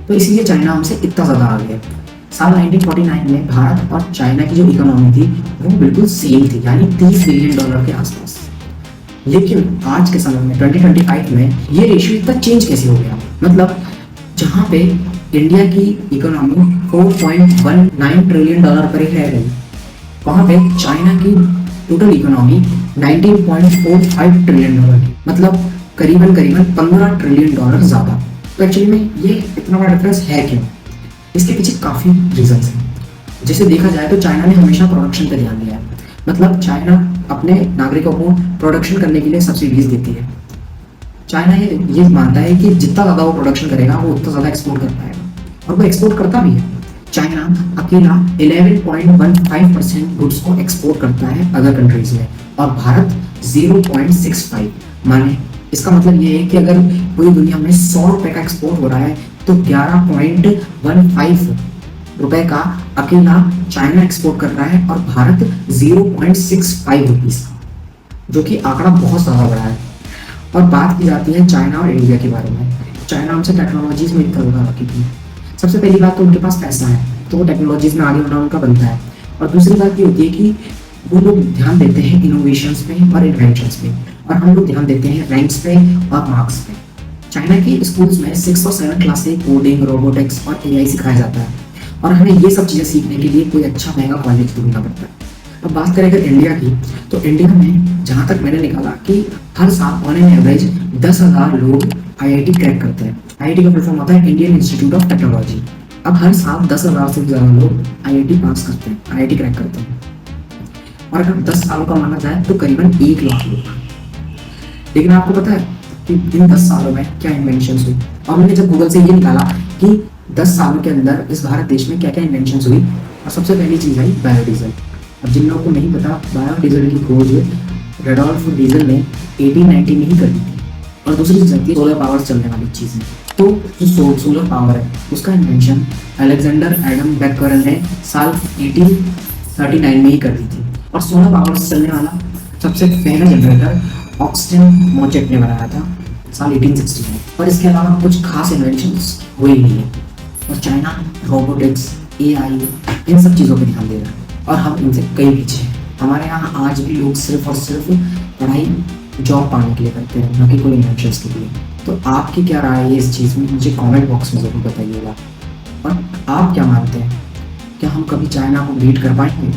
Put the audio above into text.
तो इसलिए चाइना हमसे इतना ज़्यादा आगे है। साल 1949 में भारत और चाइना की जो इकोनॉमी थी वो बिल्कुल सेम थी, यानी $30 बिलियन के आसपास। लेकिन आज के समय में 2025 में ये रेशियो इतना चेंज कैसे हो गया? मतलब जहाँ पे इंडिया की इकोनॉमी $4.19 ट्रिलियन पर ही रह गई, वहाँ पे चाइना की टोटल इकोनॉमी $19.45 ट्रिलियन की, मतलब करीबन करीबन $15 ट्रिलियन ज़्यादा। तो एक्चुअली में ये इतना बड़ा डिफरेंस है क्यों? इसके पीछे काफ़ी रीजंस हैं। जैसे देखा जाए तो चाइना ने हमेशा प्रोडक्शन पर ध्यान दिया है। मतलब चाइना अपने नागरिकों को प्रोडक्शन करने के लिए सब्सिडीज देती है। चाइना ये मानता है कि जितना ज़्यादा वो प्रोडक्शन करेगा वो उतना ज़्यादा एक्सपोर्ट कर पाएगा, और वो एक्सपोर्ट करता भी है। चाइना अकेला 11.15% गुड्स को एक्सपोर्ट करता है अदर कंट्रीज में, और भारत 0.65। माने इसका मतलब ये है कि अगर पूरी दुनिया में 100 रुपये का एक्सपोर्ट हो रहा है तो 11.15 रुपए का अकेला चाइना एक्सपोर्ट कर रहा है, और भारत 0.65 रुपीज़, जो कि आंकड़ा बहुत ज़्यादा बड़ा है। और बात की जाती है चाइना और इंडिया के बारे में। चाइना हमसे टेक्नोलॉजीज में इतना ज़्यादा आगे थी। सबसे पहली बात तो उनके पास पैसा है, तो वो टेक्नोलॉजीज में आगे बढ़ना उनका बनता है। और दूसरी बात ये होती है कि वो लोग ध्यान देते हैं इनोवेशंस पे और इन्वेंशंस पे, और हम लोग ध्यान देते हैं रैंक्स पे और मार्क्स पे। चाइना के स्कूल्स में 6 और 7 क्लास से कोडिंग, रोबोटिक्स और AI सिखाया जाता है, और हमें ये सब चीज़ें सीखने के लिए कोई अच्छा महंगा कॉलेज ढूंढना पड़ता है। अब बात करें अगर इंडिया की, तो इंडिया में जहाँ तक मैंने निकाला कि हर साल ऑन एन एवरेज 10,000 लोग IIT क्रैक करते हैं। IIT का फुल फॉर्म होता है इंडियन इंस्टीट्यूट ऑफ टेक्नोलॉजी। अब हर साल 10,000 से ज़्यादा लोग IIT पास करते हैं, IIT क्रैक करते हैं, और अगर 10 सालों का माना जाए तो करीबन 1 लाख लोग। लेकिन आपको पता है कि इन 10 सालों में क्या इन्वेंशन हुई? और मैंने जब गूगल से ये निकाला कि 10 सालों के अंदर इस भारत देश में क्या क्या इन्वेंशन हुई, और सबसे पहली चीज़ आई बायोडीजल। अब जिन लोगों को नहीं पता, बायोडीजल की खोज रेडोल्फ डीजल ने 1890 में ही कर दी थी। और दूसरी चीज़ आती है सोलर पावर से चलने वाली चीज़ें। तो जो सोलर पावर है उसका इन्वेंशन अलेक्जेंडर एडम बैकरल ने साल 1839 में ही कर दी थी। और सोलर पावर से चलने वाला सबसे पहला जनरेटर ऑक्सटन मोचेट ने बनाया था साल 1860 में। और इसके अलावा कुछ खास इन्वेंशंस हुए ही नहीं है। और चाइना रोबोटिक्स, AI इन सब चीज़ों पर ध्यान दे रहा है, और हम इनसे कई पीछे हैं। हमारे यहाँ आज भी लोग सिर्फ और सिर्फ पढ़ाई जॉब पाने के लिए करते हैं, न कि कोई इन्वेंशंस के लिए। तो आपकी क्या राय है इस चीज़ में? मुझे कमेंट बॉक्स में ज़रूर बताइएगा। और आप क्या मानते हैं, क्या हम कभी चाइना को बीट कर पाएंगे?